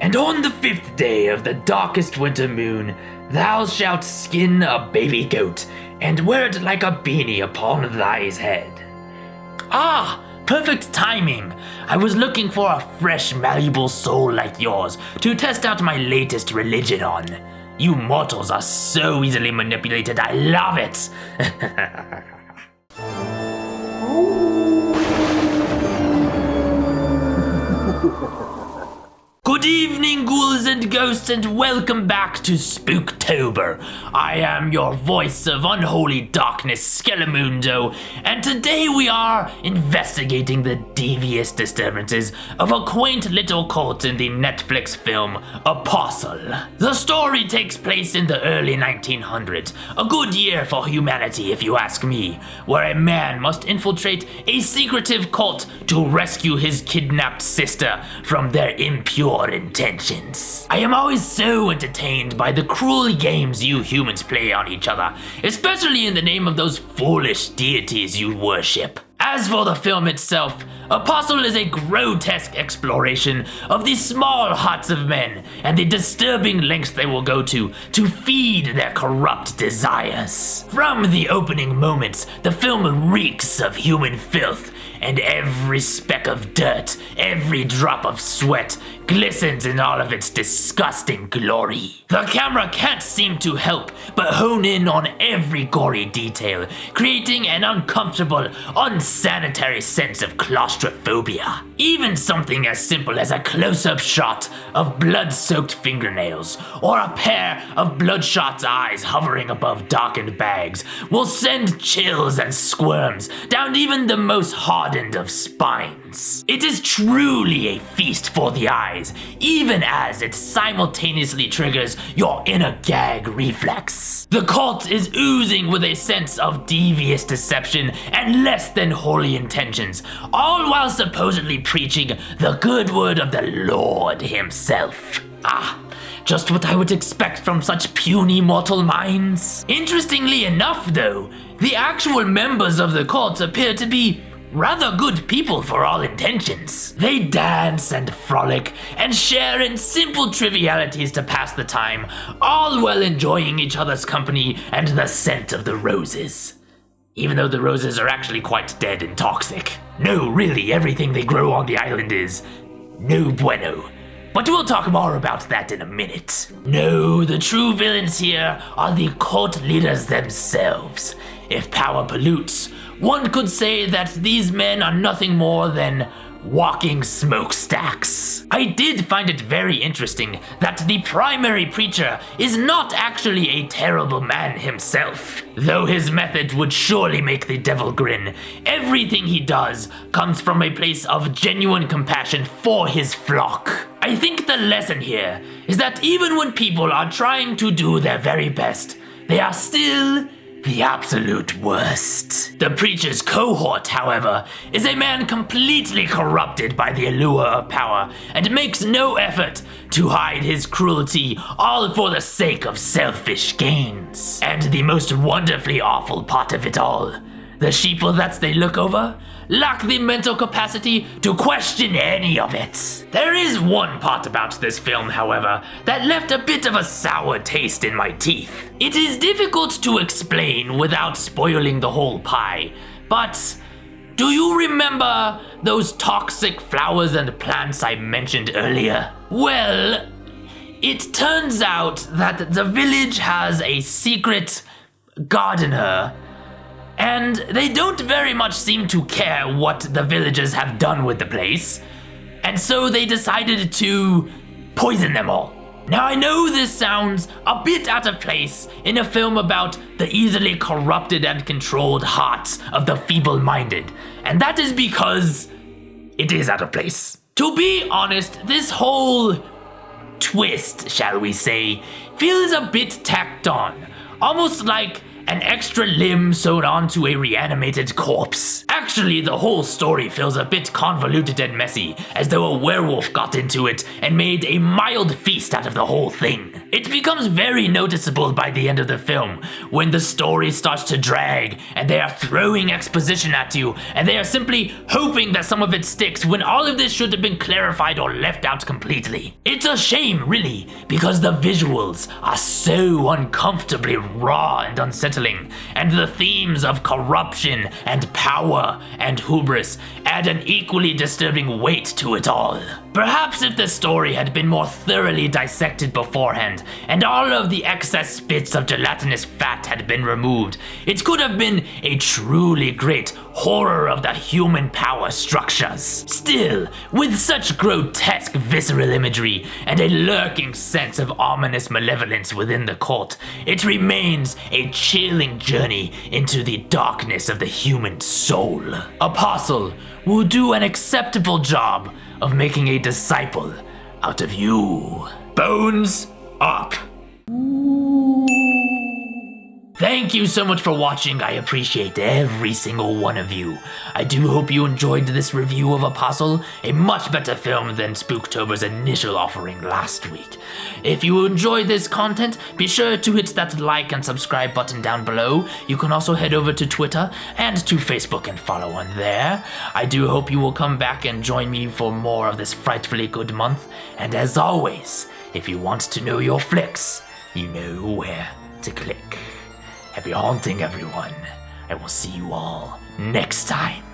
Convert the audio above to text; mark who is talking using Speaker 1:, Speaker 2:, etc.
Speaker 1: And on the 5th day of the darkest winter moon, thou shalt skin a baby goat, and wear it like a beanie upon thy head. Ah, perfect timing. I was looking for a fresh, malleable soul like yours to test out my latest religion on. You mortals are so easily manipulated, I love it. Good evening, ghouls and ghosts, and welcome back to Spooktober. I am your voice of unholy darkness, Skelemundo, and today we are investigating the devious disturbances of a quaint little cult in the Netflix film Apostle. The story takes place in the early 1900s, a good year for humanity if you ask me, where a man must infiltrate a secretive cult to rescue his kidnapped sister from their impure intentions. I am always so entertained by the cruel games you humans play on each other, especially in the name of those foolish deities you worship. As for the film itself, Apostle is a grotesque exploration of the small hearts of men and the disturbing lengths they will go to feed their corrupt desires. From the opening moments, the film reeks of human filth, and every speck of dirt, every drop of sweat, glistens in all of its disgusting glory. The camera can't seem to help but hone in on every gory detail, creating an uncomfortable, unsanitary sense of claustrophobia. Even something as simple as a close-up shot of blood-soaked fingernails or a pair of bloodshot eyes hovering above darkened bags will send chills and squirms down even the most hardened of spines. It is truly a feast for the eyes, even as it simultaneously triggers your inner gag reflex. The cult is oozing with a sense of devious deception and less than holy intentions, all while supposedly preaching the good word of the Lord himself. Just what I would expect from such puny mortal minds. Interestingly enough, though, the actual members of the cult appear to be rather good people for all intentions. They dance and frolic and share in simple trivialities to pass the time, all while enjoying each other's company and the scent of the roses. Even though the roses are actually quite dead and toxic. No, really, everything they grow on the island is no bueno. But we'll talk more about that in a minute. No, the true villains here are the cult leaders themselves. If power pollutes, one could say that these men are nothing more than walking smokestacks. I did find it very interesting that the primary preacher is not actually a terrible man himself. Though his method would surely make the devil grin, everything he does comes from a place of genuine compassion for his flock. I think the lesson here is that even when people are trying to do their very best, they are still the absolute worst. The preacher's cohort, however, is a man completely corrupted by the allure of power and makes no effort to hide his cruelty, all for the sake of selfish gains. And the most wonderfully awful part of it all, the sheeple that they look over lack the mental capacity to question any of it. There is one part about this film, however, that left a bit of a sour taste in my teeth. It is difficult to explain without spoiling the whole pie, but do you remember those toxic flowers and plants I mentioned earlier? Well, it turns out that the village has a secret gardener, and they don't very much seem to care what the villagers have done with the place, and so they decided to poison them all. Now I know this sounds a bit out of place in a film about the easily corrupted and controlled hearts of the feeble-minded, and that is because it is out of place. To be honest, this whole twist, shall we say, feels a bit tacked on, almost like an extra limb sewn onto a reanimated corpse. Actually, the whole story feels a bit convoluted and messy, as though a werewolf got into it and made a mild feast out of the whole thing. It becomes very noticeable by the end of the film, when the story starts to drag, and they are throwing exposition at you, and they are simply hoping that some of it sticks when all of this should have been clarified or left out completely. It's a shame, really, because the visuals are so uncomfortably raw and unsettling, and the themes of corruption and power and hubris add an equally disturbing weight to it all. Perhaps if the story had been more thoroughly dissected beforehand, and all of the excess bits of gelatinous fat had been removed, it could have been a truly great horror of the human power structures. Still, with such grotesque visceral imagery and a lurking sense of ominous malevolence within the cult, it remains a chilling journey into the darkness of the human soul. Apostle will do an acceptable job of making a disciple out of you. Bones up. Thank you so much for watching. I appreciate every single one of you. I do hope you enjoyed this review of Apostle, a much better film than Spooktober's initial offering last week. If you enjoyed this content, be sure to hit that like and subscribe button down below. You can also head over to Twitter and to Facebook and follow on there. I do hope you will come back and join me for more of this frightfully good month. And as always, if you want to know your flicks, you know where to click. Happy haunting, everyone. I will see you all next time.